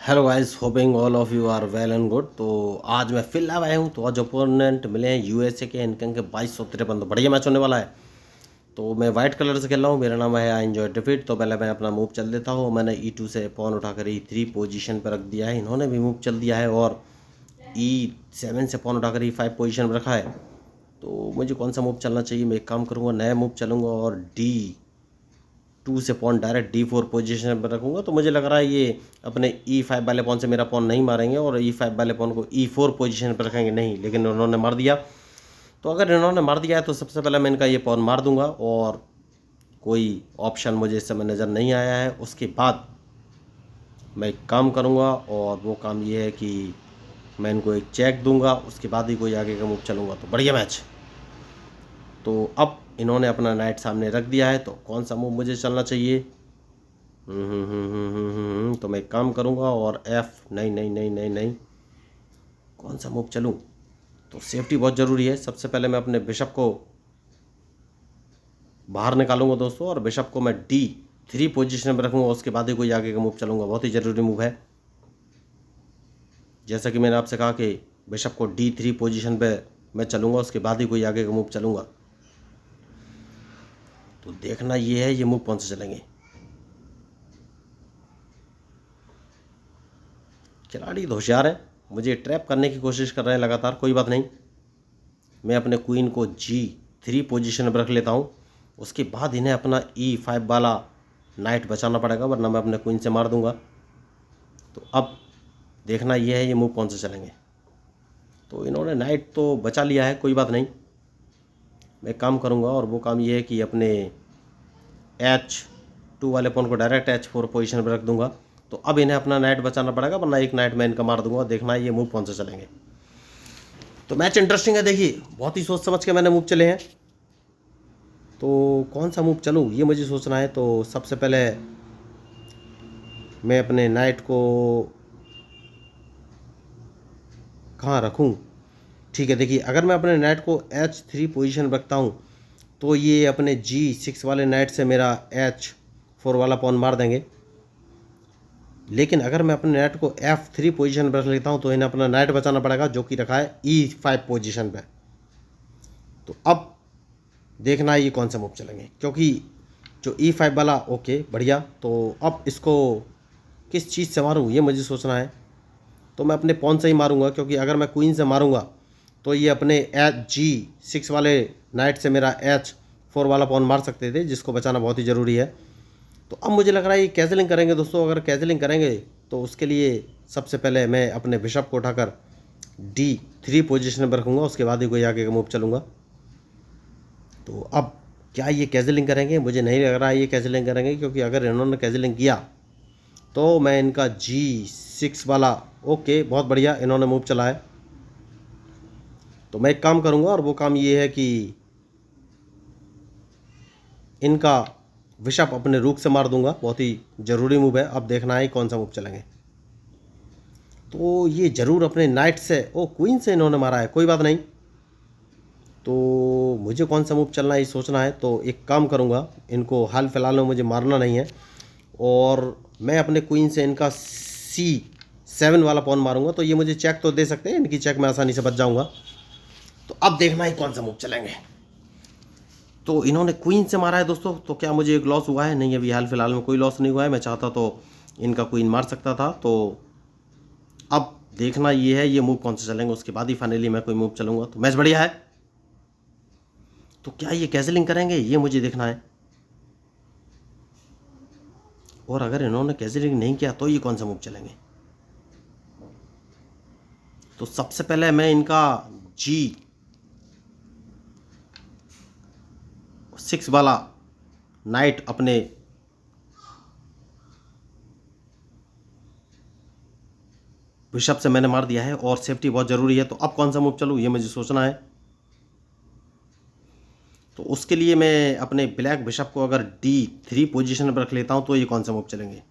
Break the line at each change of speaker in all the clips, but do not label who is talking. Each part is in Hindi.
Hello guys, hoping all of you are well and good. तो आज मैं फिर लाइव आया हूँ। तो आज ओपोनेंट मिले हैं यूएसए के, इनके 2253। तो बढ़िया मैच होने वाला है। तो मैं वाइट कलर से खेल रहा हूँ। मेरा नाम है आई एंजॉय डिफीट। तो पहले मैं अपना मूव चल देता हूँ। मैंने E2 से पॉन उठाकर E3 पोजीशन पर रख दिया है। इन्होंने भी मूव चल दिया है और E7 से पॉन उठाकर E5 पोजीशन पर रखा है। तो मुझे कौन सा मूव चलना चाहिए? मैं एक काम करूँगा, नया मूव चलूँगा और D2 से पॉन डायरेक्ट D4 पोजीशन पर रखूँगा। तो मुझे लग रहा है ये अपने E5 वाले पॉन से मेरा पॉन नहीं मारेंगे और E5 वाले पॉन को E4 पोजीशन पर रखेंगे नहीं, लेकिन उन्होंने मार दिया। तो अगर इन्होंने मार दिया है तो सबसे पहले मैं इनका ये पॉन मार दूंगा और कोई ऑप्शन मुझे इस समय नज़र नहीं आया है। उसके बाद मैं एक काम करूँगा और वो काम ये है कि मैं इनको एक चेक दूंगा, उसके बाद ही कोई आगे का मूव चलूँगा। तो बढ़िया मैच। तो अब इन्होंने अपना नाइट सामने रख दिया है, तो कौन सा मूव मुझे चलना चाहिए? तो मैं एक काम करूँगा और नहीं नहीं नहीं नहीं नहीं, कौन सा मूव चलूँ? तो सेफ्टी बहुत ज़रूरी है। सबसे पहले मैं अपने बिशप को बाहर निकालूंगा दोस्तों, और बिशप को मैं D3 पोजीशन में रखूँगा। उसके बाद ही कोई आगे का मूव चलूँगा। बहुत ही ज़रूरी मूव है। जैसा कि मैंने आपसे कहा कि बिशप को D3 पोजीशन पे मैं चलूँगा, उसके बाद ही कोई आगे का मूव चलूँगा। तो देखना ये है ये मूव कौन से चलेंगे। खिलाड़ी तो होशियार है, मुझे ट्रैप करने की कोशिश कर रहे हैं लगातार। कोई बात नहीं, मैं अपने क्वीन को G3 पोजीशन पर रख लेता हूँ। उसके बाद इन्हें अपना E5 वाला नाइट बचाना पड़ेगा, वरना मैं अपने क्वीन से मार दूंगा। तो अब देखना यह है ये मूव कौन से चलेंगे। तो इन्होंने नाइट तो बचा लिया है, कोई बात नहीं। मैं एक काम करूंगा और वो काम ये है कि अपने H2 वाले पॉन को डायरेक्ट H4 पोजीशन पर रख दूंगा। तो अब इन्हें अपना नाइट बचाना पड़ेगा, वरना एक नाइट मैं इनका मार दूंगा। देखना ये मूव कौन से चलेंगे। तो मैच इंटरेस्टिंग है। देखिए, बहुत ही सोच समझ के मैंने मूव चले हैं। तो कौन सा मूव चलूँ ये मुझे सोचना है। तो सबसे पहले मैं अपने नाइट को कहाँ रखूँ? ठीक है, देखिए, अगर मैं अपने नाइट को H3 पोजीशन रखता हूँ तो ये अपने G6 वाले नाइट से मेरा H4 वाला पॉन मार देंगे। लेकिन अगर मैं अपने नाइट को F3 पोजीशन पर रख लेता हूँ तो इन्हें अपना नाइट बचाना पड़ेगा, जो कि रखा है E5 पोजीशन पे। तो अब देखना है ये कौन सा मूव चलेंगे, क्योंकि जो E5 वाला, ओके बढ़िया। तो अब इसको किस चीज़ से मारूँ ये मुझे सोचना है। तो मैं अपने पॉन से ही मारूंगा, क्योंकि अगर मैं क्वीन से मारूंगा तो ये अपने G6 वाले नाइट से मेरा H4 वाला पॉन मार सकते थे, जिसको बचाना बहुत ही ज़रूरी है। तो अब मुझे लग रहा है ये कैजलिंग करेंगे दोस्तों। अगर कैजलिंग करेंगे तो उसके लिए सबसे पहले मैं अपने बिशप को उठाकर D3 पोजीशन पर रखूँगा, उसके बाद ही कोई आगे का मूव चलूँगा। तो अब क्या ये कैजलिंग करेंगे? मुझे नहीं लग रहा है ये कैजलिंग करेंगे, क्योंकि अगर इन्होंने कैजलिंग किया तो मैं इनका G6 वाला, ओके बहुत बढ़िया, इन्होंने मूव चला है। तो मैं एक काम करूँगा और वो काम ये है कि इनका बिशप अपने रूक से मार दूंगा। बहुत ही ज़रूरी मूव है। अब देखना है कौन सा मूव चलेंगे। तो ये ज़रूर अपने नाइट से, ओ क्वीन से इन्होंने मारा है, कोई बात नहीं। तो मुझे कौन सा मूव चलना है ये सोचना है। तो एक काम करूँगा, इनको हाल फिलहाल में मुझे मारना नहीं है और मैं अपने क्वीन से इनका C7 वाला पॉन मारूंगा। तो ये मुझे चेक तो दे सकते हैं, इनकी चेक में आसानी से बच जाऊंगा। तो अब देखना है कौन सा मूव चलेंगे। तो इन्होंने क्वीन से मारा है दोस्तों। तो क्या मुझे एक लॉस हुआ है? नहीं, अभी हाल फिलहाल में कोई लॉस नहीं हुआ है। मैं चाहता तो इनका क्वीन मार सकता था। तो अब देखना ये है ये मूव कौन से चलेंगे, उसके बाद ही फाइनली मैं कोई मूव चलूंगा। तो मैच बढ़िया है। तो क्या ये कैंसिलिंग करेंगे ये मुझे देखना है। और अगर इन्होंने कैंसिलिंग नहीं किया तो ये कौन सा मूव चलेंगे। तो सबसे पहले मैं इनका G6 वाला नाइट अपने बिशप से मैंने मार दिया है और सेफ्टी बहुत ज़रूरी है। तो अब कौन सा मूव चलूँ ये मुझे सोचना है। तो उसके लिए मैं अपने ब्लैक बिशप को अगर D3 पोजीशन पर रख लेता हूँ तो ये कौन सा मूव चलेंगे।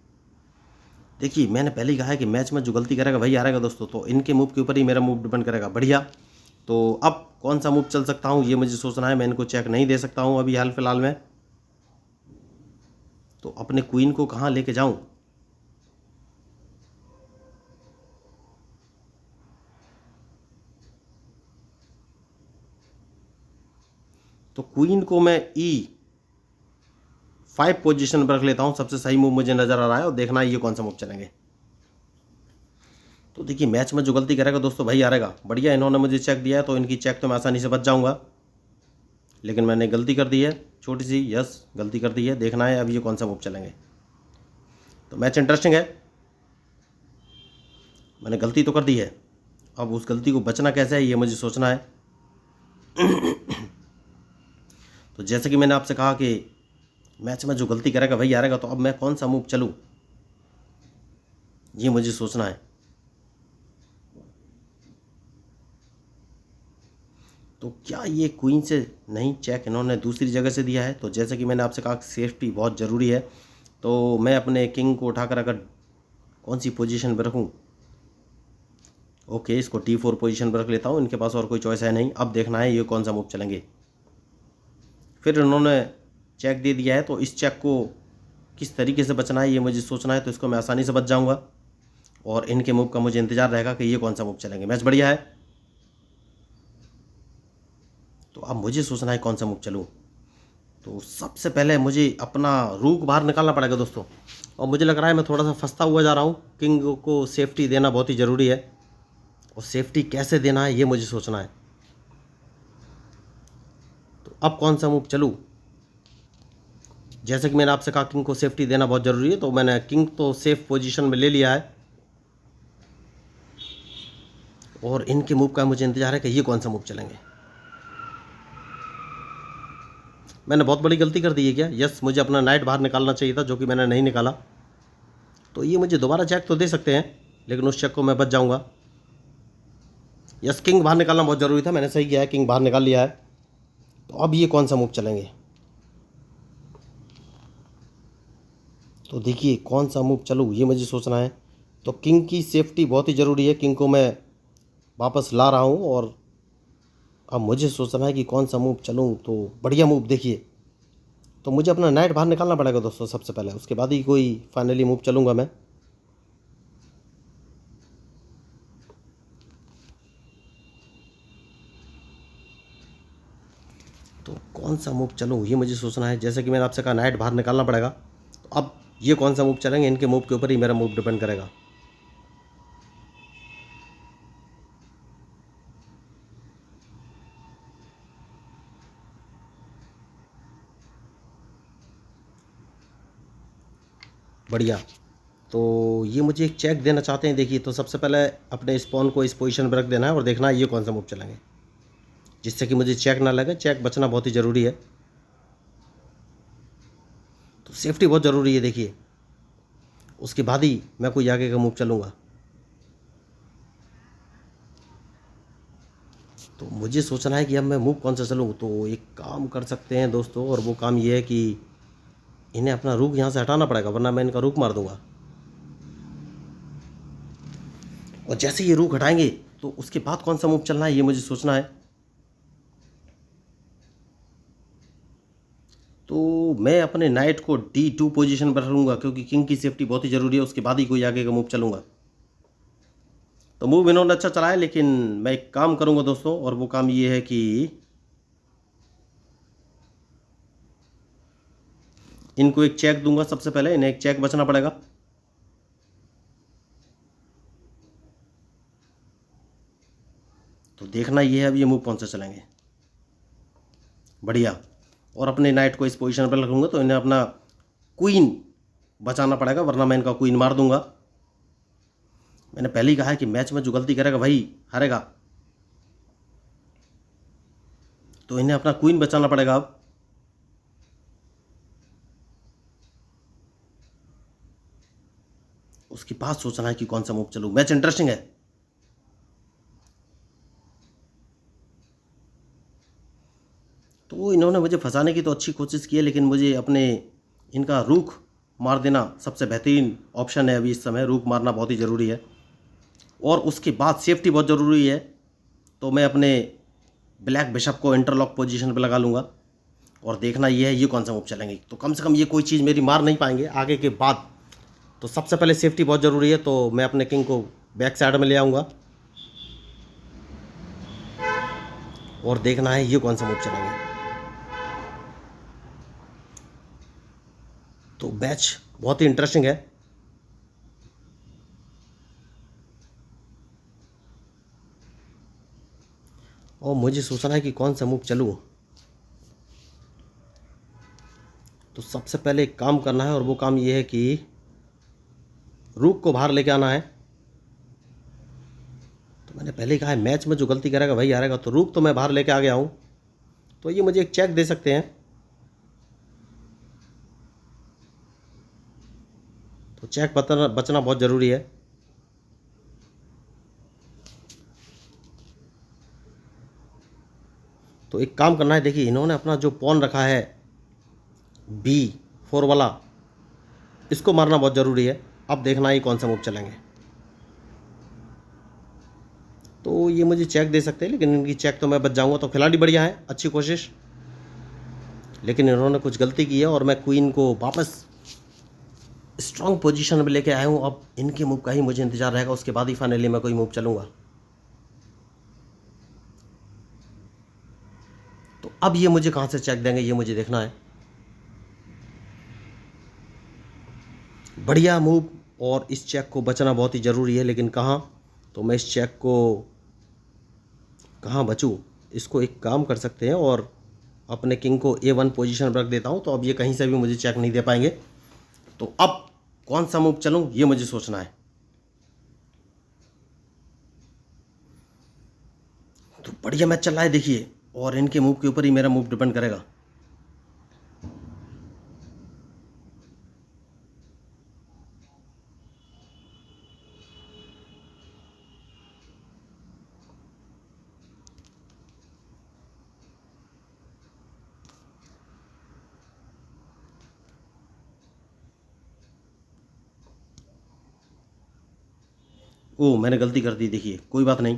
देखिए, मैंने पहले ही कहा है कि मैच में जो गलती करेगा वही हारेगा दोस्तों। तो इनके मूव के ऊपर ही मेरा मूव डिपेंड करेगा। बढ़िया। तो अब कौन सा मूव चल सकता हूँ ये मुझे सोचना है। मैं इनको चेक नहीं दे सकता हूँ अभी हाल फिलहाल में। तो अपने क्वीन को कहाँ लेके जाऊँ? तो क्वीन को मैं E5 पोजीशन पर रख लेता हूँ। सबसे सही मूव मुझे नज़र आ रहा है और देखना है ये कौन सा मूव चलेंगे। तो देखिए मैच में जो गलती करेगा दोस्तों वही हारेगा। बढ़िया, इन्होंने मुझे चेक दिया है तो इनकी चेक तो मैं आसानी से बच जाऊँगा, लेकिन मैंने गलती कर दी है छोटी सी। यस, गलती कर दी है। देखना है अब ये कौन सा मूव चलेंगे। तो मैच इंटरेस्टिंग है। मैंने गलती तो कर दी है, अब उस गलती को बचना कैसे है ये मुझे सोचना है। तो जैसे कि मैंने आपसे कहा कि मैच में जो गलती करेगा वही हारेगा, तो अब मैं कौन सा मूव चलूँ ये मुझे सोचना है। तो क्या ये क्वीन से नहीं, चेक इन्होंने दूसरी जगह से दिया है। तो जैसे कि मैंने आपसे कहा सेफ्टी बहुत ज़रूरी है, तो मैं अपने किंग को उठाकर अगर कौन सी पोजीशन पर रखूँ। ओके, इसको T4 पोजीशन पर रख लेता हूँ। इनके पास और कोई चॉइस है नहीं। अब देखना है ये कौन सा मूव चलेंगे। फिर इन्होंने चेक दे दिया है, तो इस चेक को किस तरीके से बचना है ये मुझे सोचना है। तो इसको मैं आसानी से बच जाऊँगा और इनके मूव का मुझे इंतज़ार रहेगा कि ये कौन सा मूव चलेंगे। मैच बढ़िया है, तो अब मुझे सोचना है कौन सा मूव चलूँ। तो सबसे पहले मुझे अपना रूक बाहर निकालना पड़ेगा दोस्तों, और मुझे लग रहा है मैं थोड़ा सा फंसता हुआ जा रहा हूँ। किंग को सेफ्टी देना बहुत ही ज़रूरी है, और सेफ्टी कैसे देना है ये मुझे सोचना है। तो अब कौन सा मूव चलूँ। जैसे कि मैंने आपसे कहा किंग को सेफ्टी देना बहुत ज़रूरी है, तो मैंने किंग तो सेफ पोजीशन में ले लिया है, और इनके मूव का मुझे इंतजार है कि ये कौन सा मूव चलेंगे। मैंने बहुत बड़ी गलती कर दी है क्या। यस, मुझे अपना नाइट बाहर निकालना चाहिए था, जो कि मैंने नहीं निकाला। तो ये मुझे दोबारा चेक तो दे सकते हैं, लेकिन उस चेक को मैं बच जाऊंगा। यस, किंग बाहर निकालना बहुत ज़रूरी था, मैंने सही किया है, किंग बाहर निकाल लिया है। तो अब ये कौन सा मूव चलेंगे। तो देखिए कौन सा मूव चलूँ ये मुझे सोचना है। तो किंग की सेफ्टी बहुत ही ज़रूरी है, किंग को मैं वापस ला रहा हूँ, और अब मुझे सोचना है कि कौन सा मूव चलूँ। तो बढ़िया मूव देखिए, तो मुझे अपना नाइट बाहर निकालना पड़ेगा दोस्तों सबसे पहले, उसके बाद ही कोई फाइनली मूव चलूँगा मैं। तो कौन सा मूव चलूँ ये मुझे सोचना है। जैसे कि मैंने आपसे कहा नाइट बाहर निकालना पड़ेगा, तो अब ये कौन सा मूव चलेंगे, इनके मूव के ऊपर ही मेरा मूव डिपेंड करेगा। बढ़िया, तो ये मुझे एक चेक देना चाहते हैं। देखिए, तो सबसे पहले अपने स्पॉन को इस पोजीशन पर रख देना है और देखना है ये कौन सा मूव चलेंगे, जिससे कि मुझे चेक ना लगे। चेक बचना बहुत ही ज़रूरी है, तो सेफ्टी बहुत ज़रूरी है। देखिए, उसके बाद ही मैं कोई आगे का मूव चलूँगा। तो मुझे सोचना है कि अब मैं मूव कौन सा चलूँ। तो एक काम कर सकते हैं दोस्तों, और वो काम ये है कि इन्हें अपना रुख यहाँ से हटाना पड़ेगा, वरना मैं इनका रुख मार दूंगा। और जैसे ये रुख हटाएंगे तो उसके बाद कौन सा मूव चलना है ये मुझे सोचना है। तो मैं अपने नाइट को D2 पोजीशन पर रखूँगा, क्योंकि किंग की सेफ्टी बहुत ही ज़रूरी है। उसके बाद ही कोई आगे का मूव चलूँगा। तो मूव इन्होंने अच्छा चलाया, लेकिन मैं एक काम करूँगा दोस्तों, और वो काम ये है कि इनको एक चेक दूंगा। सबसे पहले इन्हें एक चेक बचना पड़ेगा। तो देखना ये है अब ये मूव कौन सा चलेंगे। बढ़िया, और अपने नाइट को इस पोजीशन पर रखूँगा, तो इन्हें अपना क्वीन बचाना पड़ेगा, वरना मैं इनका क्वीन मार दूंगा। मैंने पहले ही कहा है कि मैच में जो गलती करेगा वही हारेगा, तो इन्हें अपना क्वीन बचाना पड़ेगा। अब उसके बाद सोचना है कि कौन सा मूव चलूँ। मैच इंटरेस्टिंग है। तो इन्होंने मुझे फंसाने की तो अच्छी कोशिश की है, लेकिन मुझे अपने इनका रुख मार देना सबसे बेहतरीन ऑप्शन है। अभी इस समय रुख मारना बहुत ही ज़रूरी है, और उसके बाद सेफ्टी बहुत ज़रूरी है। तो मैं अपने ब्लैक बिशप को इंटरलॉक पोजीशन पे लगा लूँगा, और देखना ये है ये कौन सा मूव चलेंगे। तो कम से कम ये कोई चीज़ मेरी मार नहीं पाएंगे आगे के बाद। तो सबसे पहले सेफ्टी बहुत ज़रूरी है, तो मैं अपने किंग को बैक साइड में ले आऊँगा, और देखना है ये कौन सा मूव चलेंगे। तो मैच बहुत ही इंटरेस्टिंग है। और मुझे सोचना है कि कौन सा मूव चलूँ। तो सबसे पहले एक काम करना है और वो काम ये है कि रूक को बाहर लेके आना है। तो मैंने पहले ही कहा है मैच में जो गलती करेगा वही हारेगा, तो रूक तो मैं बाहर लेके आ गया हूँ, तो ये मुझे एक चेक दे सकते हैं। तो चेक बचना बहुत ज़रूरी है। तो एक काम करना है, देखिए इन्होंने अपना जो पॉन रखा है B4 वाला, इसको मारना बहुत ज़रूरी है। अब देखना ही कौन सा मूव चलेंगे। तो ये मुझे चेक दे सकते हैं, लेकिन इनकी चेक तो मैं बच जाऊंगा। तो खिलाड़ी बढ़िया है, अच्छी कोशिश, लेकिन इन्होंने कुछ गलती की है और मैं क्वीन को वापस स्ट्रांग पोजीशन में लेके आया हूँ। अब इनके मूव का ही मुझे इंतजार रहेगा, उसके बाद ही फाइनली मैं कोई मूव चलूँगा। तो अब ये मुझे कहाँ से चेक देंगे ये मुझे देखना है। बढ़िया मूव, और इस चेक को बचना बहुत ही ज़रूरी है, लेकिन कहाँ। तो मैं इस चेक को कहाँ बचूँ। इसको एक काम कर सकते हैं और अपने किंग को A1 पोजीशन पर रख देता हूँ, तो अब ये कहीं से भी मुझे चेक नहीं दे पाएंगे। तो अब कौन सा मूव चलूँ ये मुझे सोचना है। तो बढ़िया मैच चल रहा है देखिए, और इनके मूव के ऊपर ही मेरा मूव डिपेंड करेगा। ओ मैंने गलती कर दी, देखिए कोई बात नहीं।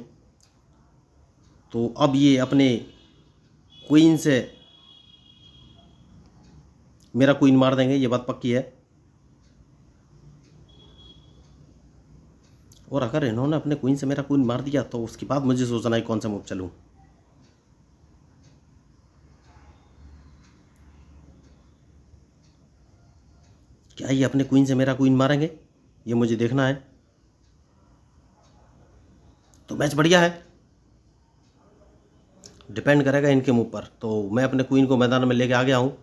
तो अब ये अपने क्वीन से मेरा क्वीन मार देंगे, ये बात पक्की है। और अगर इन्होंने अपने क्वीन से मेरा क्वीन मार दिया तो उसके बाद मुझे सोचना है कौन सा मूव चलूँ। क्या ये अपने क्वीन से मेरा क्वीन मारेंगे, ये मुझे देखना है। तो मैच बढ़िया है, डिपेंड करेगा इनके मूव पर। तो मैं अपने क्वीन को मैदान में लेके आ गया हूँ।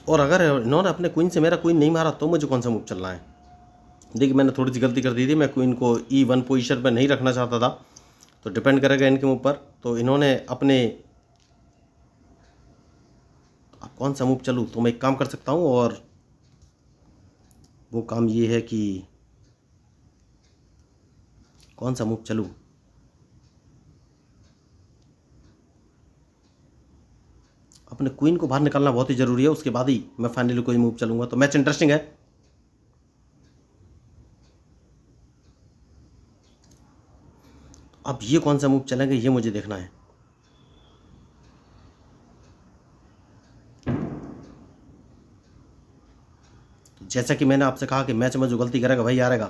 और अगर इन्होंने अपने क्वीन से मेरा क्वीन नहीं मारा तो मुझे कौन सा मूव चलना है। देखिए मैंने थोड़ी सी गलती कर दी थी, मैं क्वीन को E1 पोजीशन पर नहीं रखना चाहता था। तो डिपेंड करेगा इनके मूव पर। तो इन्होंने अपने, अब कौन सा मूव चलूँ। तो मैं एक काम कर सकता हूँ, और वो काम ये है कि कौन सा मूव चलूँ। अपने क्वीन को बाहर निकालना बहुत ही ज़रूरी है, उसके बाद ही मैं फाइनली कोई मूव चलूँगा। तो मैच इंटरेस्टिंग है। अब ये कौन सा मूव चलेंगे ये मुझे देखना है। तो जैसा कि मैंने आपसे कहा कि मैच में जो गलती करेगा वही हारेगा।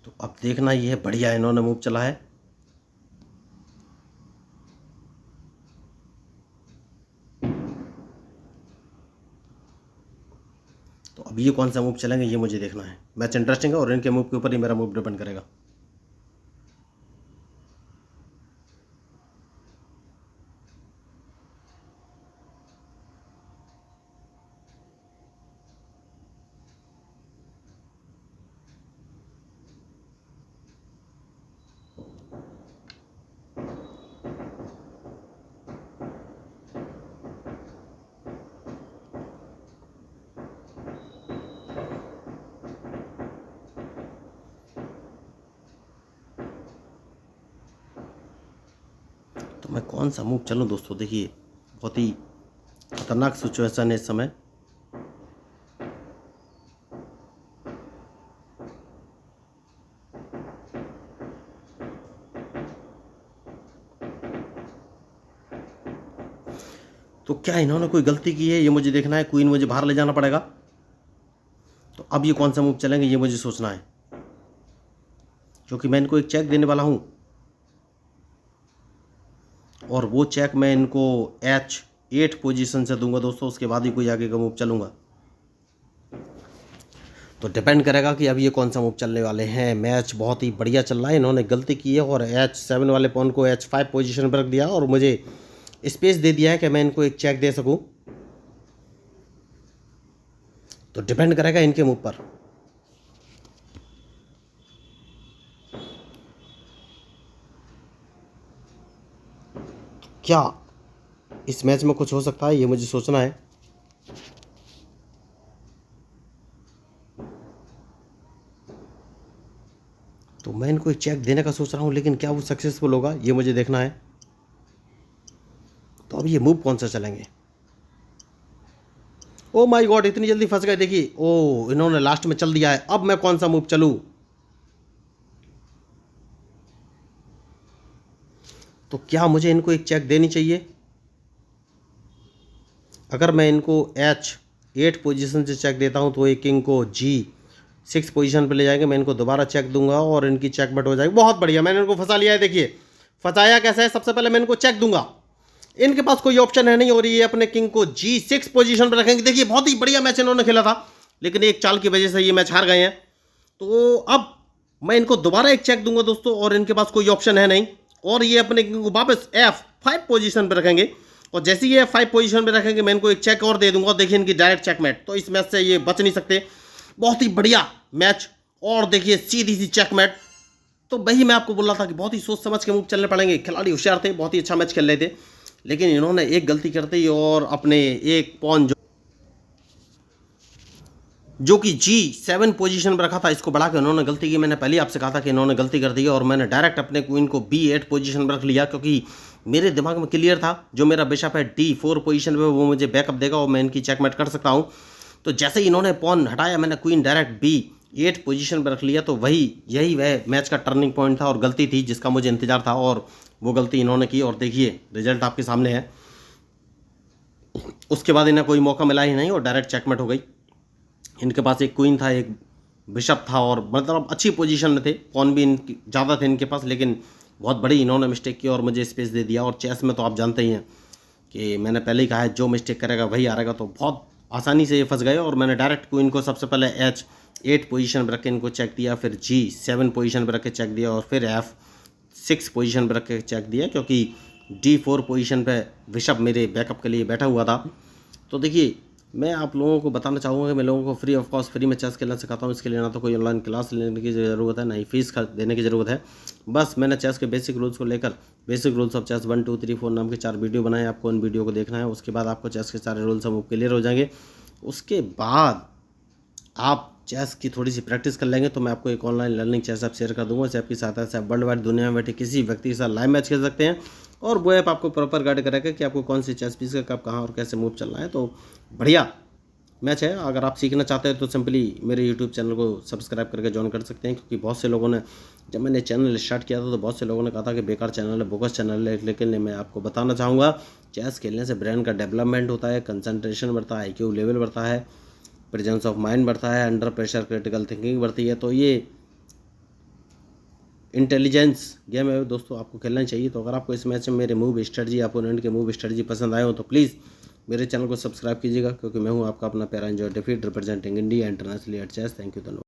तो अब देखना ये है, बढ़िया इन्होंने मूव चला है। तो अब ये कौन सा मूव चलेंगे ये मुझे देखना है। मैच इंटरेस्टिंग है और इनके मूव के ऊपर ही मेरा मूव डिपेंड करेगा। तो मैं कौन सा मूव चलूँ दोस्तों। देखिए बहुत ही खतरनाक सिचुएशन है इस समय। तो क्या इन्होंने कोई गलती की है ये मुझे देखना है। क्वीन मुझे बाहर ले जाना पड़ेगा। तो अब ये कौन सा मूव चलेंगे ये मुझे सोचना है, क्योंकि मैं इनको एक चेक देने वाला हूँ और वो चेक मैं इनको H8 पोजीशन से दूंगा दोस्तों, उसके बाद ही कोई आगे का मूव चलूँगा। तो डिपेंड करेगा कि अब ये कौन सा मूव चलने वाले हैं। मैच बहुत ही बढ़िया चल रहा है, इन्होंने गलती की है और H7 वाले पॉन को H5 पोजीशन पर रख दिया और मुझे स्पेस दे दिया है कि मैं इनको एक चेक दे सकूं। तो डिपेंड करेगा इनके मूव पर। क्या इस मैच में कुछ हो सकता है ये मुझे सोचना है। तो मैं इनको एक चेक देने का सोच रहा हूँ, लेकिन क्या वो सक्सेसफुल होगा ये मुझे देखना है। तो अब ये मूव कौन सा चलेंगे। ओ माय गॉड, इतनी जल्दी फंस गए। देखिए, ओ इन्होंने लास्ट में चल दिया है। अब मैं कौन सा मूव चलूं। तो क्या मुझे इनको एक चेक देनी चाहिए। अगर मैं इनको H8 पोजीशन से चेक देता हूं तो ये किंग को G6 पोजीशन पे ले जाएंगे। मैं इनको दोबारा चेक दूंगा और इनकी चेक बट हो जाएगी। बहुत बढ़िया, मैंने इनको फंसा लिया है। देखिए फंसाया कैसे है। सबसे पहले मैं इनको चेक दूंगा, इनके पास कोई ऑप्शन है नहीं और ये अपने किंग को G6 पोजीशन पर रखेंगे। देखिए बहुत ही बढ़िया मैच इन्होंने खेला था, लेकिन एक चाल की वजह से ये मैच हार गए हैं। तो अब मैं इनको दोबारा एक चेक दूंगा दोस्तों और इनके पास कोई ऑप्शन है नहीं और ये अपने किंग को वापस F5 पोजीशन पर रखेंगे और जैसे ही ये F5 पोजीशन पर रखेंगे मैं इनको एक चेक और दे दूंगा। देखिए इनकी डायरेक्ट चेकमेट। तो इस मैच से ये बच नहीं सकते। बहुत ही बढ़िया मैच और देखिए सीधी सी चेकमेट। तो वही मैं आपको बोल रहा था कि बहुत ही सोच समझ के मूव चलने पड़ेंगे। खिलाड़ी होशियार थे, बहुत ही अच्छा मैच खेल रहे थे, लेकिन इन्होंने एक गलती करते ही और अपने एक पॉन जो कि G7 पोजीशन पर रखा था इसको बढ़ा के उन्होंने गलती की। मैंने पहले ही आपसे कहा था कि इन्होंने गलती कर दी और मैंने डायरेक्ट अपने क्वीन को B8 पोजीशन पर रख लिया, क्योंकि मेरे दिमाग में क्लियर था जो मेरा बिशप है D4 पोजीशन पे वो मुझे बैकअप देगा और मैं इनकी चेकमेट कर सकता हूँ। तो जैसे ही इन्होंने पॉन हटाया मैंने क्वीन डायरेक्ट B8 पोजीशन पर रख लिया। तो यही वह मैच का टर्निंग पॉइंट था और गलती थी जिसका मुझे इंतजार था और वो गलती इन्होंने की और देखिए रिजल्ट आपके सामने है। उसके बाद इन्हें कोई मौका मिला ही नहीं और डायरेक्ट चेकमेट हो गई। इनके पास एक क्वीन था, एक बिशप था और मतलब अच्छी पोजीशन में थे। पॉन भी इनकी ज़्यादा थे इनके पास, लेकिन बहुत बड़ी इन्होंने मिस्टेक की और मुझे स्पेस दे दिया। और चेस में तो आप जानते ही हैं कि मैंने पहले ही कहा है जो मिस्टेक करेगा वही हारेगा। तो बहुत आसानी से ये फंस गए और मैंने डायरेक्ट क्वीन को सबसे पहले H8 पोजीशन पर रख के इनको चेक दिया, फिर G7 पोजीशन पर रख के चेक दिया और फिर F6 पोजीशन पर रख के चेक दिया, क्योंकि D4 पोजीशन पे बिशप मेरे बैकअप के लिए बैठा हुआ था। तो देखिए मैं आप लोगों को बताना चाहूँगा कि मैं लोगों को फ्री ऑफ कॉस्ट फ्री में चेस खेलना सिखाता हूँ। इसके लिए ना तो कोई ऑनलाइन क्लास लेने की ज़रूरत है, ना ही फीस देने की ज़रूरत है। बस मैंने चेस के बेसिक रूल्स को लेकर बेसिक रूल्स ऑफ चेस 1 2 3 4 नाम के 4 वीडियो बनाए। आपको उन वीडियो को देखना है, उसके बाद आपको चेस के सारे रूल्स सब क्लियर हो जाएंगे। उसके बाद आप चेस की थोड़ी सी प्रैक्टिस कर लेंगे तो मैं आपको एक online learning chess app share कर दूंगा। इस ऐप की सहायता से आप वर्ल्ड वाइड दुनिया में बैठे किसी व्यक्ति के साथ लाइव मैच खेल सकते हैं और वो ऐप आपको प्रॉपर गाइड करेगा कि आपको कौन सी चेस पीस का कब कहाँ और कैसे मूव चलना है। तो बढ़िया मैच है। अगर आप सीखना चाहते हैं तो सिंपली मेरे यूट्यूब चैनल को सब्सक्राइब करके ज्वाइन कर सकते हैं, क्योंकि बहुत से लोगों ने जब मैंने चैनल स्टार्ट किया था तो बहुत से लोगों ने कहा था कि बेकार चैनल है, बोगस चैनल है। लेकिन मैं आपको बताना चाहूँगा चेस खेलने से ब्रेन का डेवलपमेंट होता है, कंसंट्रेशन बढ़ता है, IQ लेवल बढ़ता है, प्रेजेंस ऑफ माइंड बढ़ता है, अंडर प्रेशर क्रिटिकल थिंकिंग बढ़ती है। तो ये इंटेलिजेंस गेम है दोस्तों, आपको खेलना चाहिए। तो अगर आपको इस मैच में मेरे मूव स्ट्रेटजी, अपोनेंट के मूव स्ट्रेटजी पसंद आए हो तो प्लीज़ मेरे चैनल को सब्सक्राइब कीजिएगा, क्योंकि मैं हूं आपका अपना प्यारा एंजॉय डिफीट representing India internationally at chess. Thank you, धन्यवाद।